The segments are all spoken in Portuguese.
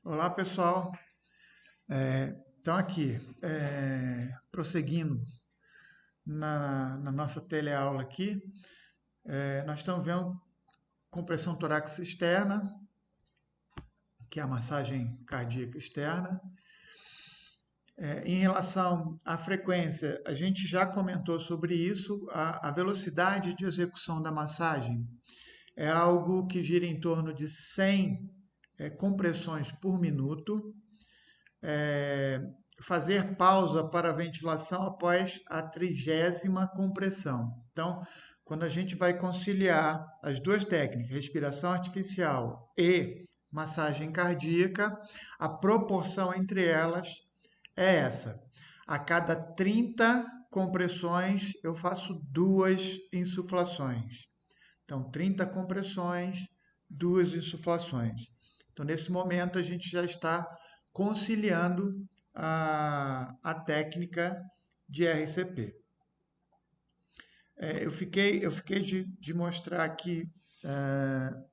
Olá, pessoal. Então, aqui, prosseguindo na nossa teleaula aqui, nós estamos vendo compressão torácica externa, que é a massagem cardíaca externa. Em relação à frequência, a gente já comentou sobre isso, a velocidade de execução da massagem é algo que gira em torno de 100 compressões por minuto. Fazer pausa para ventilação após a 30ª compressão. Então, quando a gente vai conciliar as duas técnicas, respiração artificial e massagem cardíaca, a proporção entre elas é essa. A cada 30 compressões, eu faço 2 insuflações. Então, 30 compressões, 2 insuflações. Então, nesse momento, a gente já está conciliando a técnica de RCP. Eu fiquei de mostrar aqui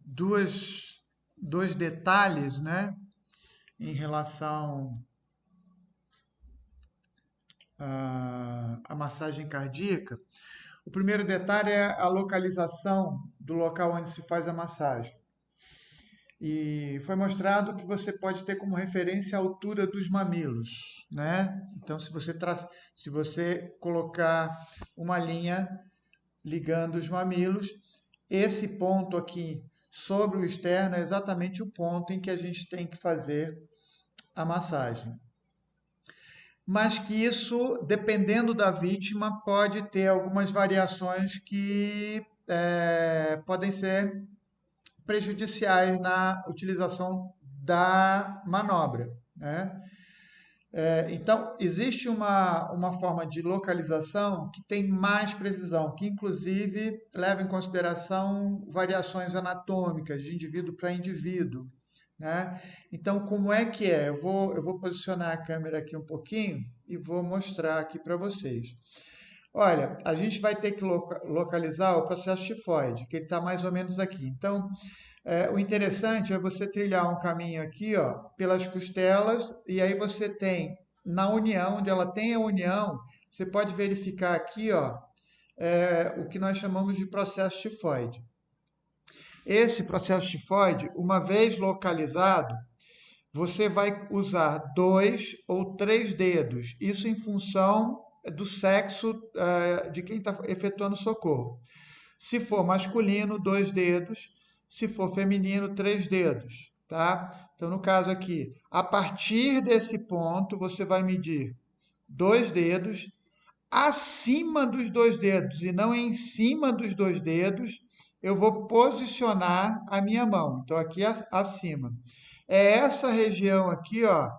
dois detalhes, né, em relação à massagem cardíaca. O primeiro detalhe é a localização do local onde se faz a massagem. E foi mostrado que você pode ter como referência a altura dos mamilos, né? Então, se você colocar uma linha ligando os mamilos, esse ponto aqui sobre o externo é exatamente o ponto em que a gente tem que fazer a massagem. Mas que isso, dependendo da vítima, pode ter algumas variações que podem ser prejudiciais na utilização da manobra, né? Então, existe uma forma de localização que tem mais precisão, que inclusive leva em consideração variações anatômicas de indivíduo para indivíduo, né? Então, como é que é? Eu vou posicionar a câmera aqui um pouquinho e vou mostrar aqui para vocês. Olha, a gente vai ter que localizar o processo tifoide, que ele está mais ou menos aqui. Então, o interessante é você trilhar um caminho aqui, ó, pelas costelas, e aí você tem, na união, onde ela tem a união, você pode verificar aqui, ó, o que nós chamamos de processo tifoide. Esse processo tifoide, uma vez localizado, você vai usar 2 ou 3 dedos, isso em função do sexo de quem está efetuando o socorro. Se for masculino, 2 dedos. Se for feminino, 3 dedos, tá? Então, no caso aqui, a partir desse ponto, você vai medir 2 dedos. Acima dos 2 dedos e não em cima dos 2 dedos, eu vou posicionar a minha mão. Então, aqui acima. É essa região aqui, ó,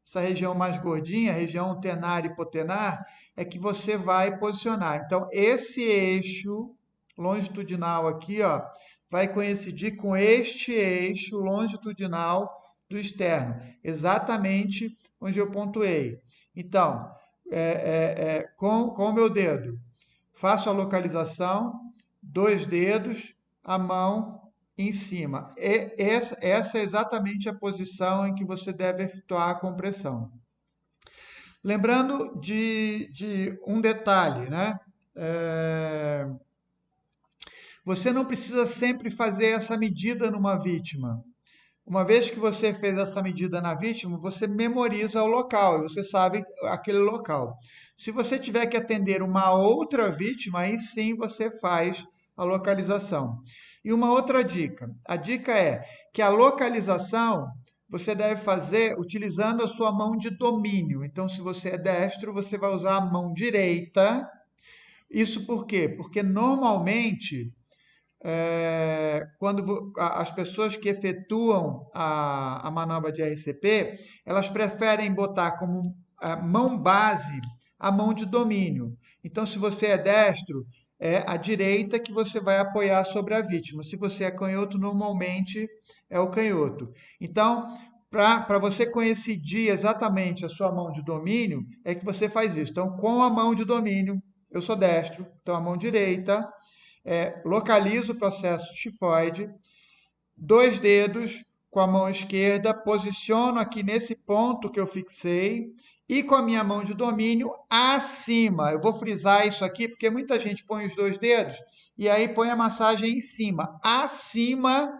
essa região mais gordinha, região tenar e hipotenar, é que você vai posicionar. Então, esse eixo longitudinal aqui, ó, vai coincidir com este eixo longitudinal do externo, exatamente onde eu pontuei. Então, com o meu dedo, faço a localização, 2 dedos, a mão em cima. Essa é exatamente a posição em que você deve efetuar a compressão. Lembrando de um detalhe, né? Você não precisa sempre fazer essa medida numa vítima. Uma vez que você fez essa medida na vítima, você memoriza o local e você sabe aquele local. Se você tiver que atender uma outra vítima, aí sim você faz a localização. E uma outra dica: a dica é que a localização você deve fazer utilizando a sua mão de domínio. Então, se você é destro, você vai usar a mão direita. Isso por quê? Porque normalmente quando as pessoas que efetuam a manobra de RCP, elas preferem botar como mão base a mão de domínio. Então, se você é destro, é a direita que você vai apoiar sobre a vítima. Se você é canhoto, normalmente é o canhoto. Então, para você coincidir exatamente a sua mão de domínio, é que você faz isso. Então, com a mão de domínio, eu sou destro, então a mão direita, localizo o processo tifoide, 2 dedos, com a mão esquerda, posiciono aqui nesse ponto que eu fixei e com a minha mão de domínio acima. Eu vou frisar isso aqui porque muita gente põe os dois dedos e aí põe a massagem em cima. Acima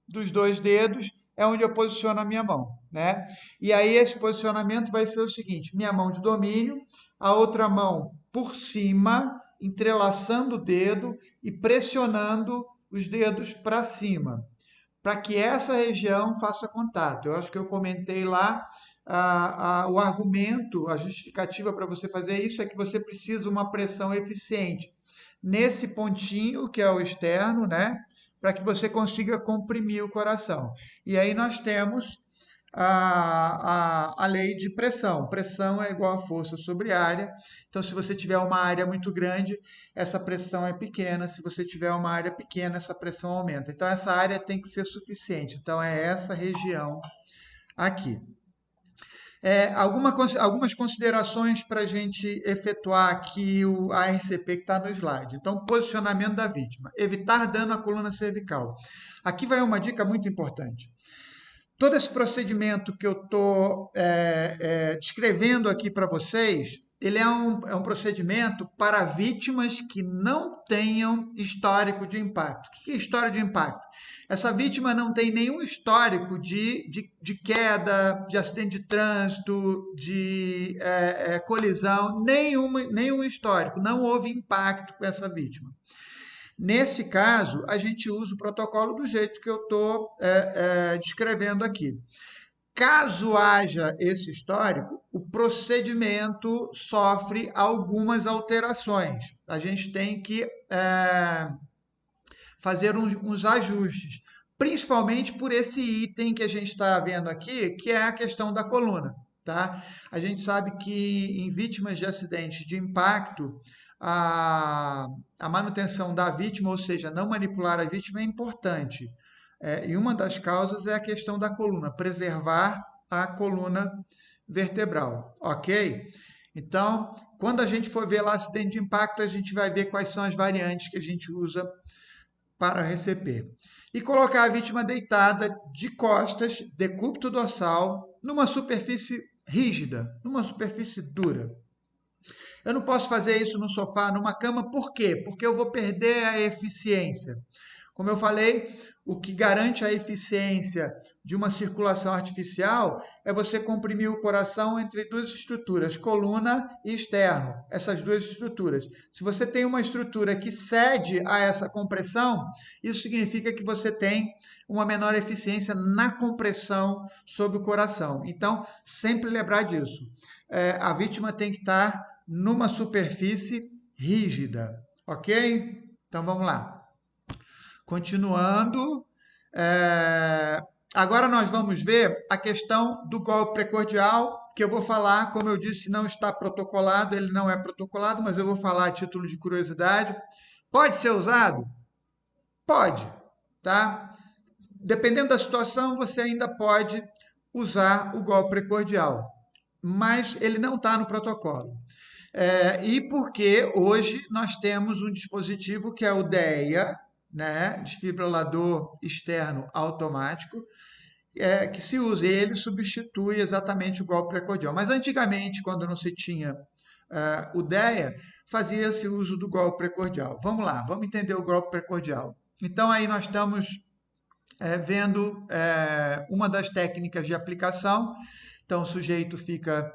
dos dois dedos é onde eu posiciono a minha mão, né? E aí esse posicionamento vai ser o seguinte: minha mão de domínio, a outra mão por cima, entrelaçando o dedo e pressionando os dedos para cima, para que essa região faça contato. Eu acho que eu comentei lá o argumento, a justificativa para você fazer isso é que você precisa uma pressão eficiente nesse pontinho que é o externo, né? Para que você consiga comprimir o coração. E aí nós temos a lei de pressão. Pressão é igual a força sobre área. Então, se você tiver uma área muito grande, essa pressão é pequena. Se você tiver uma área pequena, essa pressão aumenta. Então, essa área tem que ser suficiente. Então, é essa região aqui. Algumas considerações para a gente efetuar aqui a RCP que está no slide. Então, posicionamento da vítima. Evitar dano à coluna cervical. Aqui vai uma dica muito importante. Todo esse procedimento que eu estou descrevendo aqui para vocês, ele é um procedimento para vítimas que não tenham histórico de impacto. O que é história de impacto? Essa vítima não tem nenhum histórico de queda, de acidente de trânsito, de colisão, nenhum histórico. Não houve impacto com essa vítima. Nesse caso, a gente usa o protocolo do jeito que eu estou descrevendo aqui. Caso haja esse histórico, o procedimento sofre algumas alterações. A gente tem que fazer uns ajustes, principalmente por esse item que a gente está vendo aqui, que é a questão da coluna. Tá? A gente sabe que em vítimas de acidentes de impacto, a manutenção da vítima, ou seja, não manipular a vítima, é importante. E uma das causas é a questão da coluna, preservar a coluna vertebral, ok? Então, quando a gente for ver lá acidente de impacto, a gente vai ver quais são as variantes que a gente usa para receber. E colocar a vítima deitada de costas, decúbito dorsal, numa superfície rígida, numa superfície dura. Eu não posso fazer isso no sofá, numa cama, por quê? Porque eu vou perder a eficiência. Como eu falei, o que garante a eficiência de uma circulação artificial é você comprimir o coração entre duas estruturas, coluna e externo, essas duas estruturas. Se você tem uma estrutura que cede a essa compressão, isso significa que você tem uma menor eficiência na compressão sobre o coração. Então, sempre lembrar disso. A vítima tem que estar numa superfície rígida, ok? Então, vamos lá. Continuando, agora nós vamos ver a questão do golpe precordial, que eu vou falar, como eu disse, não está protocolado, ele não é protocolado, mas eu vou falar a título de curiosidade. Pode ser usado? Pode, tá? Dependendo da situação, você ainda pode usar o golpe precordial, mas ele não está no protocolo. E porque hoje nós temos um dispositivo que é o DEA, né, desfibrilador externo automático, que se usa, ele substitui exatamente o golpe precordial. Mas antigamente, quando não se tinha o DEA, fazia-se uso do golpe precordial. Vamos lá, vamos entender o golpe precordial. Então, aí nós estamos vendo uma das técnicas de aplicação. Então, o sujeito fica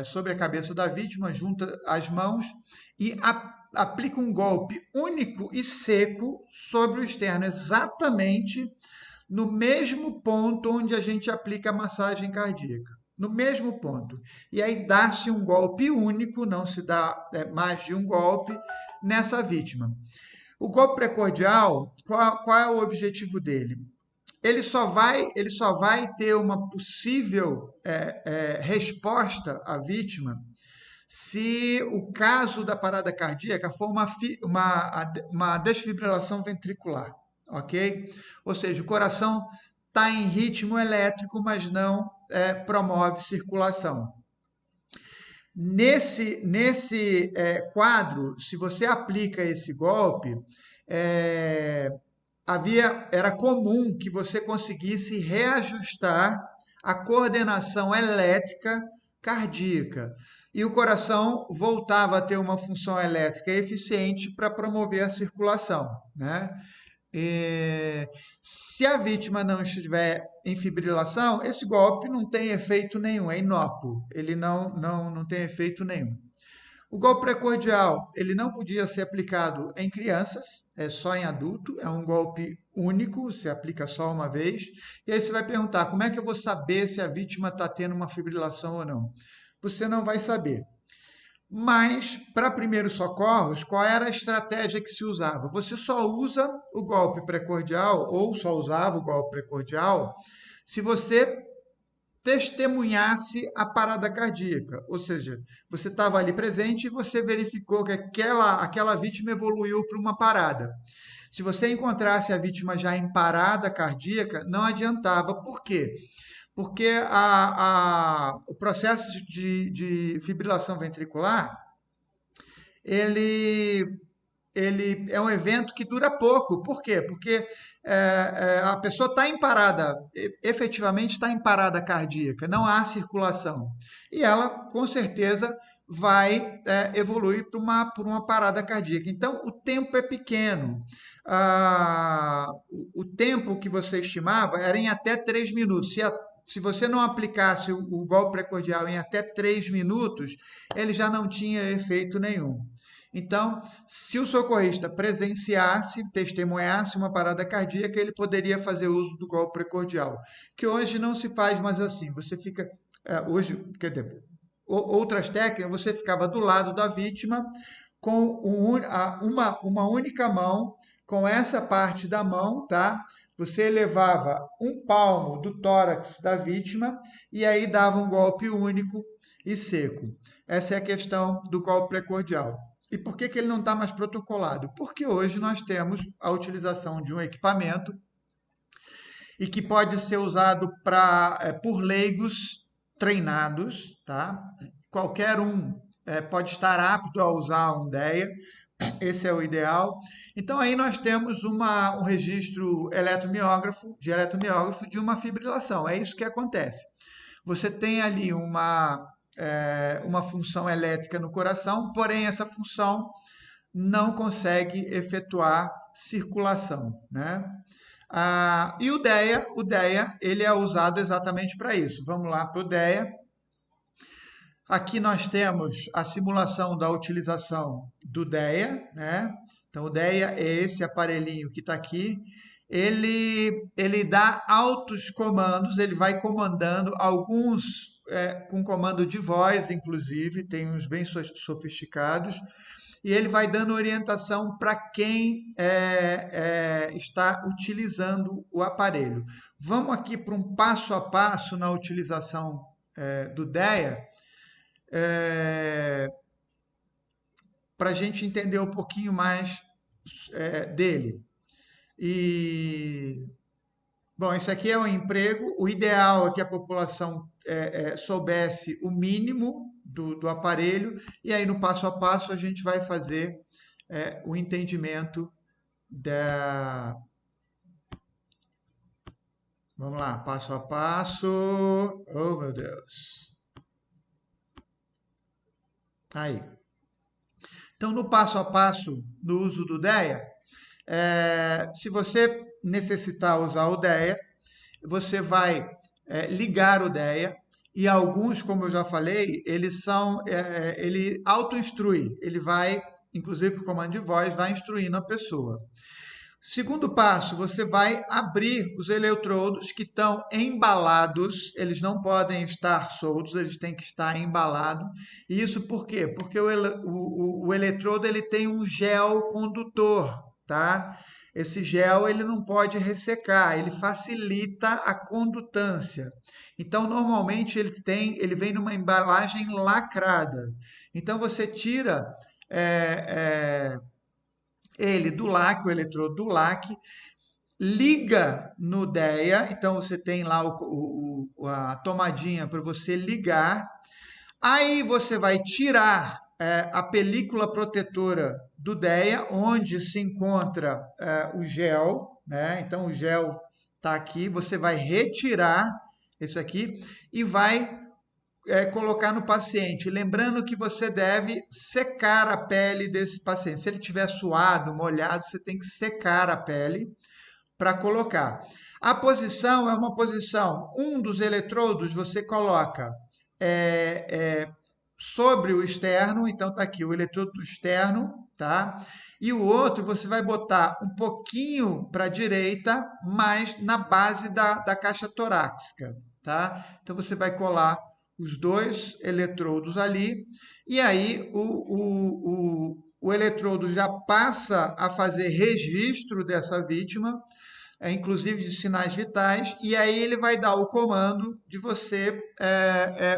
sobre a cabeça da vítima, junta as mãos e aplica um golpe único e seco sobre o externo, exatamente no mesmo ponto onde a gente aplica a massagem cardíaca. No mesmo ponto. E aí dá-se um golpe único, não se dá mais de um golpe nessa vítima. O golpe precordial, qual é o objetivo dele? Ele só vai ter uma possível resposta à vítima se o caso da parada cardíaca for uma desfibrilação ventricular, ok? Ou seja, o coração está em ritmo elétrico, mas não promove circulação. Nesse quadro, se você aplica esse golpe, era comum que você conseguisse reajustar a coordenação elétrica cardíaca. E o coração voltava a ter uma função elétrica eficiente para promover a circulação, né? Se a vítima não estiver em fibrilação, esse golpe não tem efeito nenhum, é inócuo, ele não tem efeito nenhum. O golpe precordial, ele não podia ser aplicado em crianças, é só em adulto, é um golpe único, se aplica só uma vez. E aí você vai perguntar, como é que eu vou saber se a vítima está tendo uma fibrilação ou não? Você não vai saber. Mas, para primeiros socorros, qual era a estratégia que se usava? Você só usa o golpe precordial, ou só usava o golpe precordial, se você testemunhasse a parada cardíaca, ou seja, você estava ali presente e você verificou que aquela vítima evoluiu para uma parada. Se você encontrasse a vítima já em parada cardíaca, não adiantava. Por quê? Porque o processo de fibrilação ventricular, ele é um evento que dura pouco. Por quê? Porque a pessoa está em parada, efetivamente está em parada cardíaca, não há circulação. E ela, com certeza, vai evoluir para uma parada cardíaca. Então, o tempo é pequeno. O tempo que você estimava era em até 3 minutos. Se você não aplicasse o golpe precordial em até 3 minutos, ele já não tinha efeito nenhum. Então, se o socorrista presenciasse, testemunhasse uma parada cardíaca, ele poderia fazer uso do golpe precordial, que hoje não se faz mais assim. Você fica, hoje, quer dizer, outras técnicas, você ficava do lado da vítima com uma única mão, com essa parte da mão, tá? Você elevava um palmo do tórax da vítima e aí dava um golpe único e seco. Essa é a questão do golpe precordial. E por que ele não está mais protocolado? Porque hoje nós temos a utilização de um equipamento e que pode ser usado por leigos treinados, tá? Qualquer um pode estar apto a usar um DEA, esse é o ideal. Então aí nós temos um registro de eletromiógrafo de uma fibrilação. É isso que acontece. Você tem ali uma função elétrica no coração, porém essa função não consegue efetuar circulação, né? E o DEA, ele é usado exatamente para isso. Vamos lá para o DEA. Aqui nós temos a simulação da utilização do DEA, né? Então, o DEA é esse aparelhinho que está aqui. Ele dá altos comandos, ele vai comandando, alguns com comando de voz, inclusive, tem uns bem sofisticados, e ele vai dando orientação para quem está utilizando o aparelho. Vamos aqui para um passo a passo na utilização do DEA, para a gente entender um pouquinho mais dele. Bom, isso aqui é um emprego. O ideal é que a população soubesse o mínimo do aparelho, e aí no passo a passo a gente vai fazer o entendimento da. Vamos lá, passo a passo. Oh, meu Deus. Aí. Então, no passo a passo do uso do DEA, se você necessitar usar o DEA, você vai ligar o DEA, e alguns, como eu já falei, ele auto-instrui, ele vai, inclusive por comando de voz, vai instruindo a pessoa. Segundo passo, você vai abrir os eletrodos que estão embalados, eles não podem estar soltos, eles têm que estar embalados. E isso por quê? Porque o eletrodo ele tem um gel condutor, tá? Esse gel ele não pode ressecar, ele facilita a condutância. Então, normalmente ele vem numa embalagem lacrada. Então, você tira ele do LAC, o eletrodo do LAC, liga no DEA, então você tem lá a tomadinha para você ligar, aí você vai tirar a película protetora do DEA, onde se encontra o gel, né? Então, o gel está aqui, você vai retirar isso aqui e vai colocar no paciente. Lembrando que você deve secar a pele desse paciente. Se ele estiver suado, molhado, você tem que secar a pele para colocar. A posição é uma posição. Um dos eletrodos você coloca sobre o externo, então tá aqui o eletrodo externo, tá? E o outro você vai botar um pouquinho para a direita, mas na base da caixa torácica, tá? Então você vai colar os dois eletrodos ali, e aí o eletrodo já passa a fazer registro dessa vítima, inclusive de sinais vitais, e aí ele vai dar o comando de você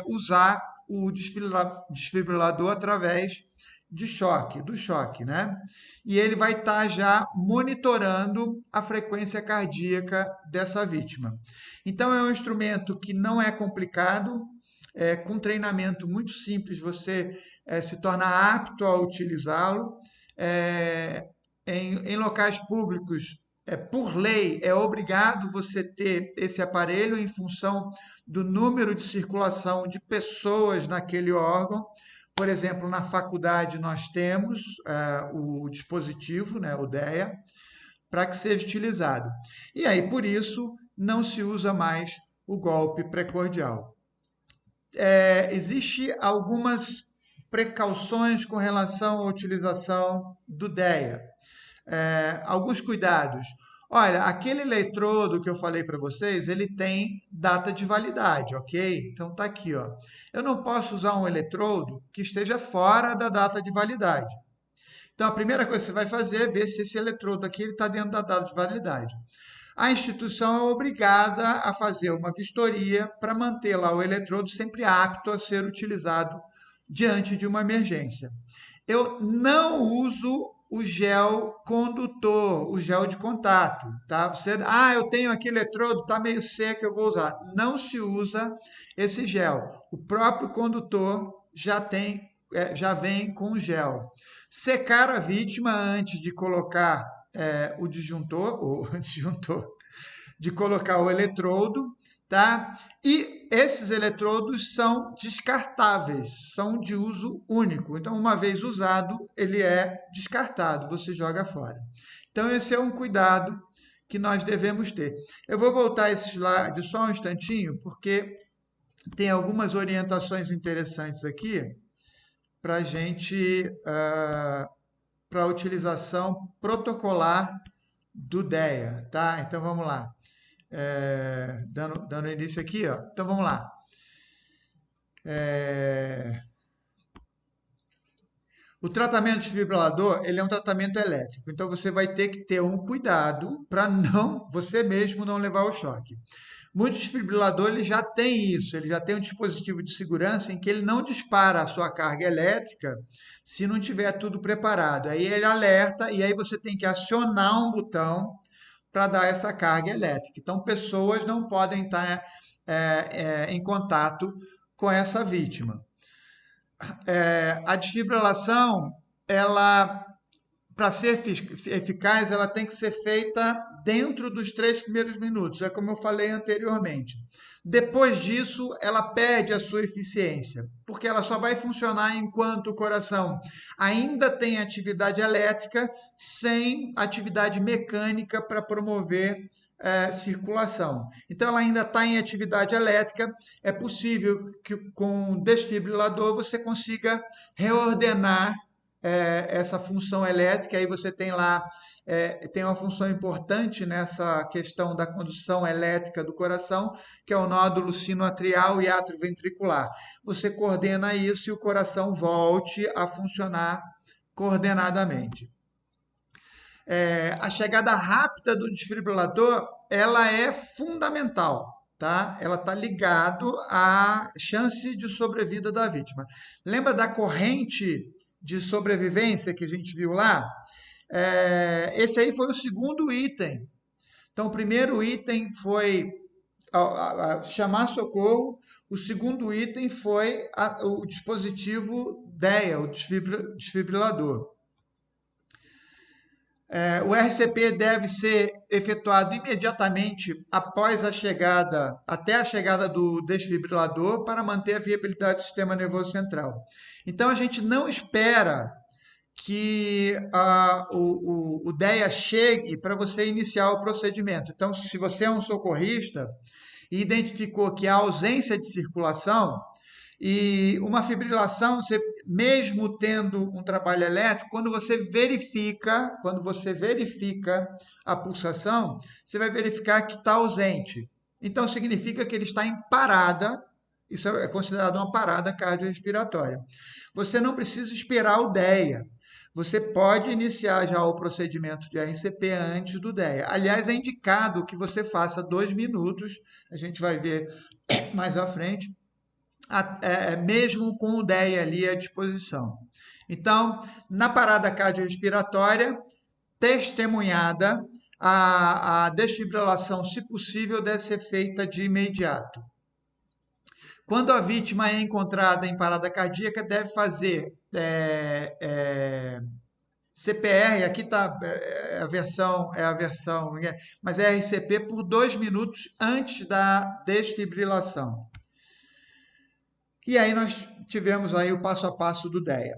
usar o desfibrilador através do choque, né? E ele vai estar já monitorando a frequência cardíaca dessa vítima. Então é um instrumento que não é complicado, com treinamento muito simples você se torna apto a utilizá-lo. Em locais públicos, por lei, é obrigado você ter esse aparelho em função do número de circulação de pessoas naquele órgão. Por exemplo, na faculdade nós temos o dispositivo, né, o DEA, para que seja utilizado. E aí, por isso, não se usa mais o golpe precordial. Existe algumas precauções com relação à utilização do DEA. Alguns cuidados. Olha, aquele eletrodo que eu falei para vocês, ele tem data de validade, ok? Então tá aqui, ó. Eu não posso usar um eletrodo que esteja fora da data de validade. Então a primeira coisa que você vai fazer é ver se esse eletrodo aqui está dentro da data de validade. A instituição é obrigada a fazer uma vistoria para manter lá o eletrodo sempre apto a ser utilizado diante de uma emergência. Eu não uso o gel condutor, o gel de contato, tá? Eu tenho aqui eletrodo, tá meio seco, eu vou usar. Não se usa esse gel. O próprio condutor já vem com gel. Secar a vítima antes de colocar o disjuntor, de colocar o eletrodo, tá? E esses eletrodos são descartáveis, são de uso único. Então, uma vez usado, ele é descartado, você joga fora. Então, esse é um cuidado que nós devemos ter. Eu vou voltar esse slide só um instantinho, porque tem algumas orientações interessantes aqui para a gente, para a utilização protocolar do DEA, tá? Então, vamos lá. Dando início aqui, ó. Então vamos lá. O tratamento desfibrilador, ele é um tratamento elétrico, então você vai ter que ter um cuidado para você mesmo não levar o choque. Muitos desfibriladores ele já tem isso, ele já tem um dispositivo de segurança em que ele não dispara a sua carga elétrica se não tiver tudo preparado. Aí ele alerta e aí você tem que acionar um botão para dar essa carga elétrica. Então, pessoas não podem estar em contato com essa vítima. A desfibrilação, ela, para ser eficaz, ela tem que ser feita dentro dos 3 primeiros minutos, é como eu falei anteriormente. Depois disso, ela perde a sua eficiência, porque ela só vai funcionar enquanto o coração ainda tem atividade elétrica, sem atividade mecânica para promover circulação. Então, ela ainda está em atividade elétrica. É possível que com o desfibrilador você consiga reordenar essa função elétrica. Aí você tem lá, tem uma função importante nessa questão da condução elétrica do coração, que é o nódulo sinoatrial e atrioventricular. Você coordena isso e o coração volte a funcionar coordenadamente. A chegada rápida do desfibrilador, ela é fundamental, tá? Ela está ligado à chance de sobrevida da vítima. Lembra da corrente de sobrevivência que a gente viu lá? Esse aí foi o segundo item. Então, o primeiro item foi chamar socorro. O segundo item foi o dispositivo DEA, o desfibrilador. O RCP deve ser efetuado imediatamente após a chegada, até a chegada do desfibrilador, para manter a viabilidade do sistema nervoso central. Então, a gente não espera que o DEA chegue para você iniciar o procedimento. Então, se você é um socorrista e identificou que há ausência de circulação, e uma fibrilação, você, mesmo tendo um trabalho elétrico, quando você verifica a pulsação, você vai verificar que está ausente. Então significa que ele está em parada. Isso é considerado uma parada cardiorrespiratória. Você não precisa esperar o DEA. Você pode iniciar já o procedimento de RCP antes do DEA. Aliás, é indicado que você faça 2 minutos, a gente vai ver mais à frente, mesmo com o DEA ali à disposição. Então, na parada cardiorrespiratória, testemunhada, a desfibrilação, se possível, deve ser feita de imediato. Quando a vítima é encontrada em parada cardíaca, deve fazer CPR, aqui está a versão, mas é RCP por 2 minutos antes da desfibrilação. E aí nós tivemos aí o passo a passo do DEA.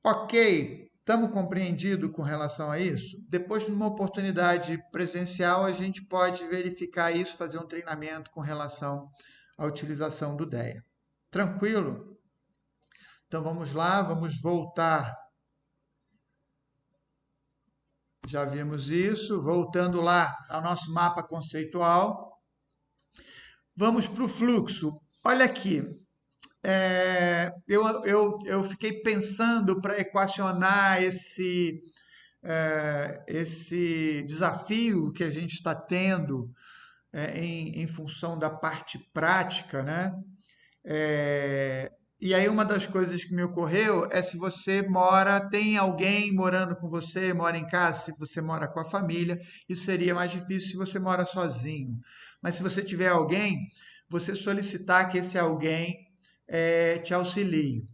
Ok, estamos compreendidos com relação a isso? Depois, de uma oportunidade presencial, a gente pode verificar isso, fazer um treinamento com relação à utilização do DEA. Tranquilo? Então vamos lá, vamos voltar. Já vimos isso, voltando lá ao nosso mapa conceitual. Vamos para o fluxo. Olha aqui, eu fiquei pensando para equacionar esse desafio que a gente está tendo em função da parte prática, né? E aí uma das coisas que me ocorreu é se você tem alguém morando com você, mora em casa, se você mora com a família, isso seria mais difícil se você mora sozinho. Mas se você tiver alguém, você solicitar que esse alguém te auxilie.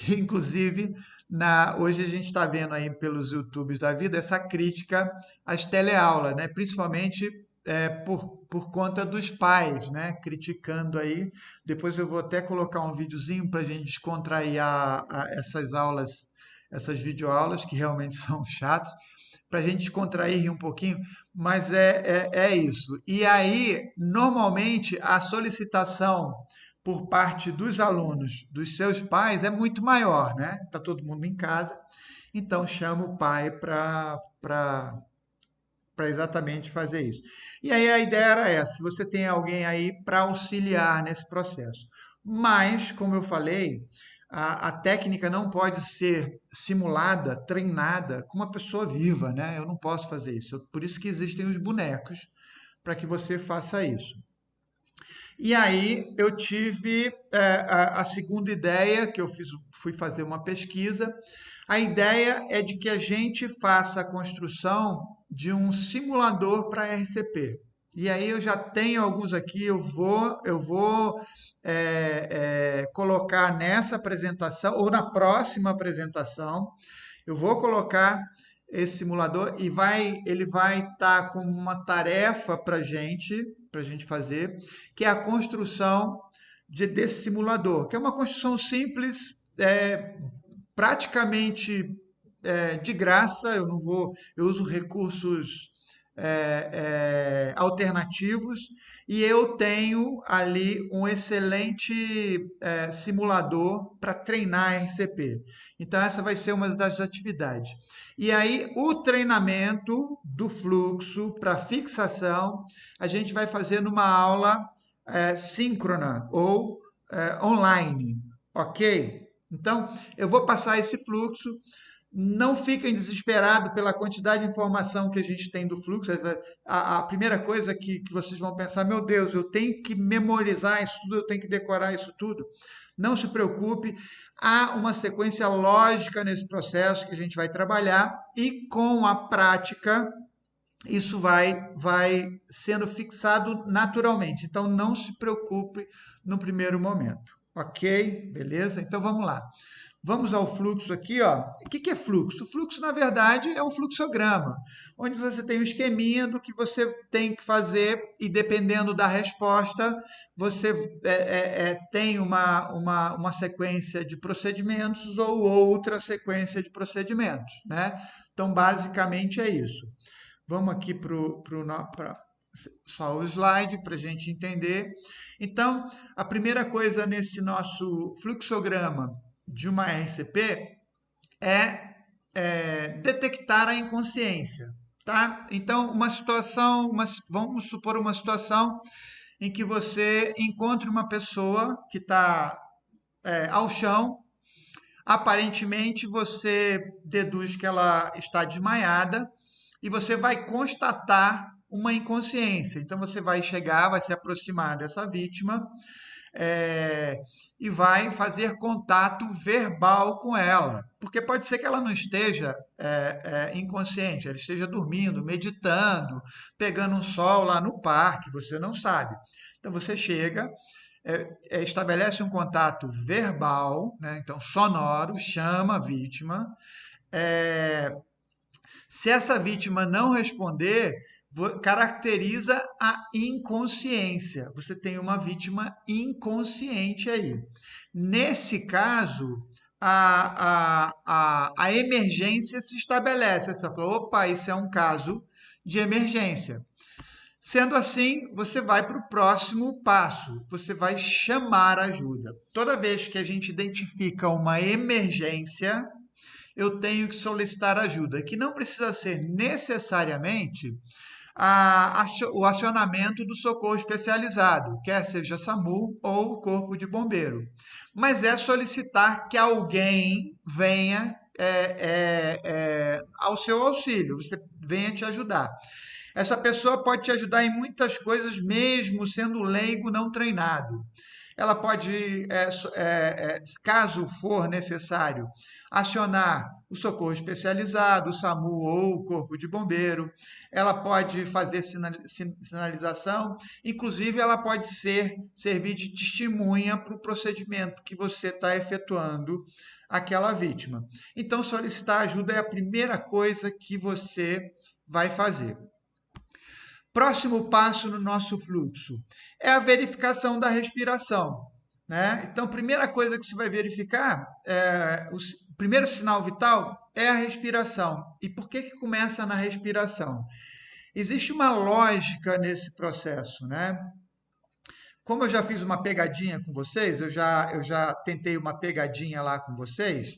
Inclusive, hoje a gente está vendo aí pelos YouTubes da vida essa crítica às teleaulas, né? Principalmente por conta dos pais, né? Criticando aí. Depois eu vou até colocar um videozinho para a gente descontrair essas aulas, essas videoaulas que realmente são chatas, para a gente descontrair um pouquinho, mas é isso. E aí, normalmente, a solicitação por parte dos alunos, dos seus pais, é muito maior, né? Está todo mundo em casa, então chama o pai para exatamente fazer isso. E aí a ideia era essa, se você tem alguém aí para auxiliar nesse processo. Mas, como eu falei, a técnica não pode ser simulada, treinada com uma pessoa viva, né? Eu não posso fazer isso. Por isso que existem os bonecos, para que você faça isso. E aí eu tive a segunda ideia, que fui fazer uma pesquisa. A ideia é de que a gente faça a construção de um simulador para RCP. E aí eu já tenho alguns aqui, eu vou colocar nessa apresentação, ou na próxima apresentação, eu vou colocar esse simulador e ele vai estar como uma tarefa para a gente fazer, que é a construção desse simulador, que é uma construção simples, praticamente de graça. Eu uso recursos alternativos e eu tenho ali um excelente simulador para treinar RCP. Então essa vai ser uma das atividades. E aí o treinamento do fluxo para fixação a gente vai fazer numa aula síncrona ou online, ok? Então eu vou passar esse fluxo. Não fiquem desesperados pela quantidade de informação que a gente tem do fluxo. A primeira coisa que vocês vão pensar, meu Deus, eu tenho que memorizar isso tudo, eu tenho que decorar isso tudo. Não se preocupe, há uma sequência lógica nesse processo que a gente vai trabalhar e com a prática isso vai sendo fixado naturalmente. Então não se preocupe no primeiro momento. Ok? Beleza? Então vamos lá. Vamos ao fluxo aqui, ó. O que que é fluxo? O fluxo, na verdade, é um fluxograma, onde você tem o esqueminha do que você tem que fazer e, dependendo da resposta, você tem uma sequência de procedimentos ou outra sequência de procedimentos, né? Então, basicamente é isso. Vamos aqui para só o slide para a gente entender. Então, a primeira coisa nesse nosso fluxograma de uma RCP é detectar a inconsciência, tá? Então, vamos supor uma situação em que você encontre uma pessoa que está ao chão. Aparentemente, você deduz que ela está desmaiada e você vai constatar uma inconsciência. Então, você vai chegar, vai se aproximar dessa vítima e vai fazer contato verbal com ela. Porque pode ser que ela não esteja inconsciente, ela esteja dormindo, meditando, pegando um sol lá no parque, você não sabe. Então, você chega, estabelece um contato verbal, né? Então sonoro, chama a vítima. Se essa vítima não responder, caracteriza a inconsciência. Você tem uma vítima inconsciente aí. Nesse caso, a emergência se estabelece. Você fala, opa, isso é um caso de emergência. Sendo assim, você vai para o próximo passo, você vai chamar ajuda. Toda vez que a gente identifica uma emergência, eu tenho que solicitar ajuda, que não precisa ser necessariamente o acionamento do socorro especializado, quer seja SAMU ou Corpo de Bombeiro. Mas é solicitar que alguém venha ao seu auxílio, você venha te ajudar. Essa pessoa pode te ajudar em muitas coisas, mesmo sendo leigo não treinado. Ela pode, caso for necessário, acionar o socorro especializado, o SAMU ou o Corpo de Bombeiro. Ela pode fazer sinalização, inclusive ela pode servir de testemunha para o procedimento que você está efetuando aquela vítima. Então, solicitar ajuda é a primeira coisa que você vai fazer. Próximo passo no nosso fluxo é a verificação da respiração, né? Então, primeira coisa que você vai verificar, o primeiro sinal vital é a respiração. E por que começa na respiração? Existe uma lógica nesse processo, né? Como eu já fiz uma pegadinha com vocês, eu já tentei uma pegadinha lá com vocês,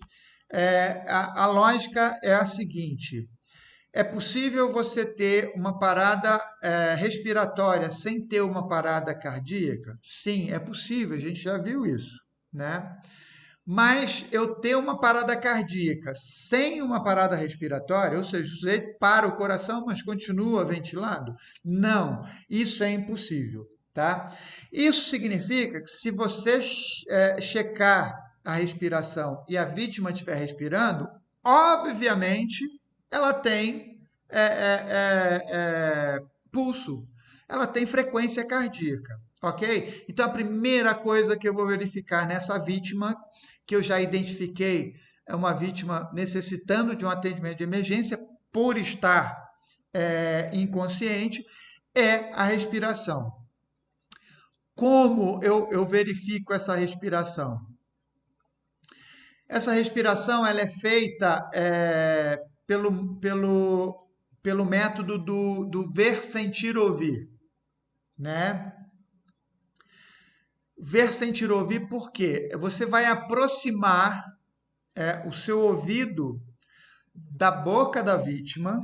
a lógica é a seguinte: é possível você ter uma parada respiratória sem ter uma parada cardíaca? Sim, é possível, a gente já viu isso, né? Mas eu ter uma parada cardíaca sem uma parada respiratória, ou seja, o sujeito para o coração, mas continua ventilando? Não, isso é impossível, tá? Isso significa que se você checar a respiração e a vítima estiver respirando, obviamente ela tem pulso, ela tem frequência cardíaca, ok? Então, a primeira coisa que eu vou verificar nessa vítima, que eu já identifiquei, é uma vítima necessitando de um atendimento de emergência por estar inconsciente, é a respiração. Como eu verifico essa respiração? Essa respiração ela é feita pelo método do ver, sentir, ouvir, né? Ver, sentir, ouvir, por quê? Você vai aproximar o seu ouvido da boca da vítima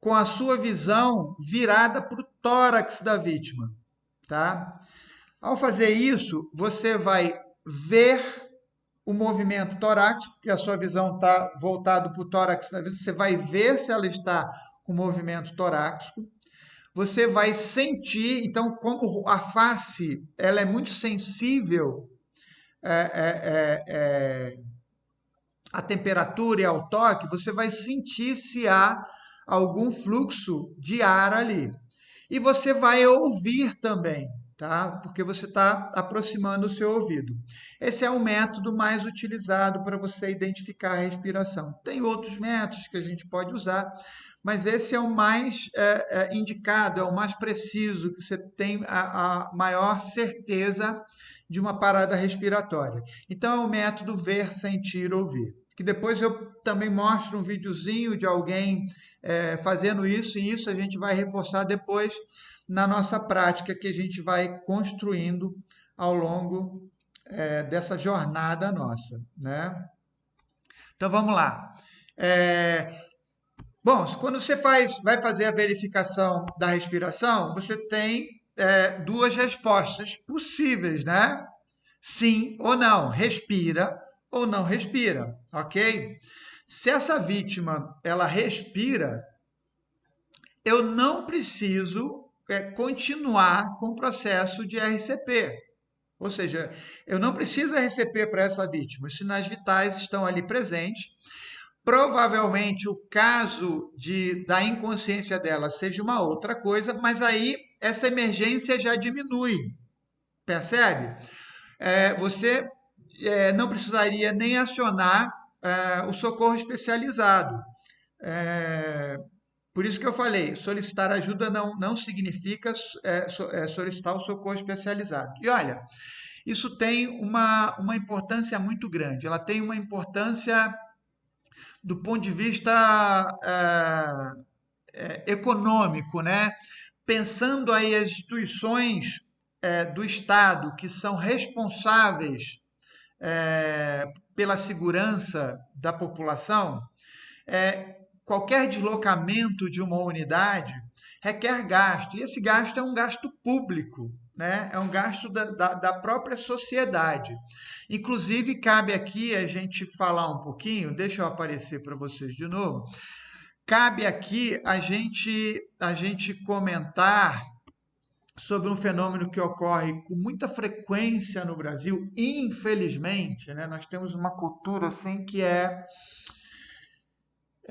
com a sua visão virada para o tórax da vítima, tá? Ao fazer isso, você vai ver o movimento torácico, porque a sua visão está voltada para o tórax da vítima, você vai ver se ela está com movimento torácico. Você vai sentir, então, como a face ela é muito sensível à temperatura e ao toque, você vai sentir se há algum fluxo de ar ali. E você vai ouvir também. tá? Porque você está aproximando o seu ouvido. Esse é o método mais utilizado para você identificar a respiração. Tem outros métodos que a gente pode usar, mas esse é o mais indicado, é o mais preciso, que você tem a maior certeza de uma parada respiratória. Então, é o método ver, sentir, ouvir. Que depois eu também mostro um videozinho de alguém fazendo isso, e isso a gente vai reforçar depois na nossa prática que a gente vai construindo ao longo dessa jornada nossa, né? Então vamos lá. Bom, quando você vai fazer a verificação da respiração, você tem duas respostas possíveis, né? Sim ou não, respira ou não respira, ok? Se essa vítima ela respira, eu não preciso continuar com o processo de RCP. Ou seja, eu não preciso RCP para essa vítima. Os sinais vitais estão ali presentes. Provavelmente o caso da inconsciência dela seja uma outra coisa, mas aí essa emergência já diminui. Percebe? Você não precisaria nem acionar o socorro especializado. Por isso que eu falei, solicitar ajuda não significa solicitar o socorro especializado. E olha, isso tem uma importância muito grande. Ela tem uma importância do ponto de vista econômico, né? Pensando aí as instituições do Estado que são responsáveis pela segurança da população, qualquer deslocamento de uma unidade requer gasto, e esse gasto é um gasto público, né? É um gasto da própria sociedade. Inclusive, cabe aqui a gente falar um pouquinho, deixa eu aparecer para vocês de novo, cabe aqui a gente comentar sobre um fenômeno que ocorre com muita frequência no Brasil, infelizmente, né? Nós temos uma cultura assim que a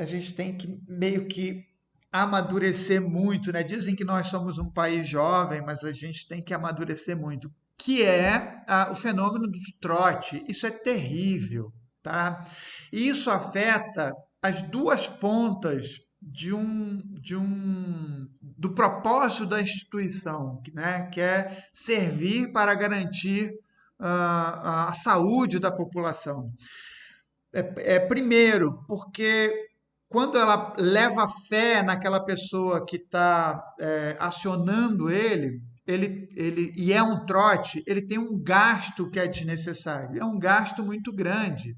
gente tem que meio que amadurecer muito, né? Dizem que nós somos um país jovem, mas a gente tem que amadurecer muito, que é o fenômeno do trote. Isso é terrível, tá? E isso afeta as duas pontas do propósito da instituição, né? Que é servir para garantir a saúde da população. Primeiro, porque quando ela leva fé naquela pessoa que está acionando e é um trote, ele tem um gasto que é desnecessário, é um gasto muito grande.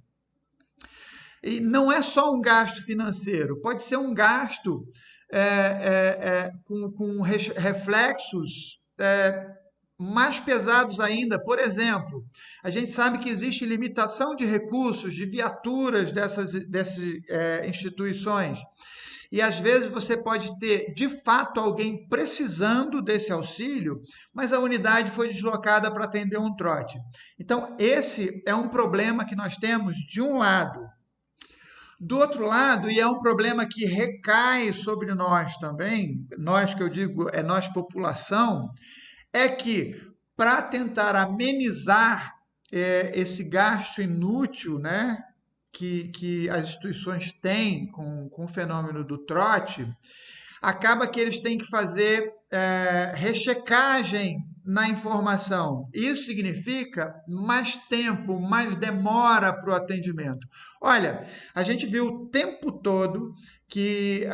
E não é só um gasto financeiro, pode ser um gasto com reflexos mais pesados ainda. Por exemplo, a gente sabe que existe limitação de recursos, de viaturas dessas instituições. E às vezes você pode ter, de fato, alguém precisando desse auxílio, mas a unidade foi deslocada para atender um trote. Então, esse é um problema que nós temos de um lado. Do outro lado, e é um problema que recai sobre nós também, nós que eu digo é nós população, é que para tentar amenizar esse gasto inútil, né, que as instituições têm com o fenômeno do trote, acaba que eles têm que fazer rechecagem na informação. Isso significa mais tempo, mais demora para o atendimento. Olha, a gente viu o tempo todo que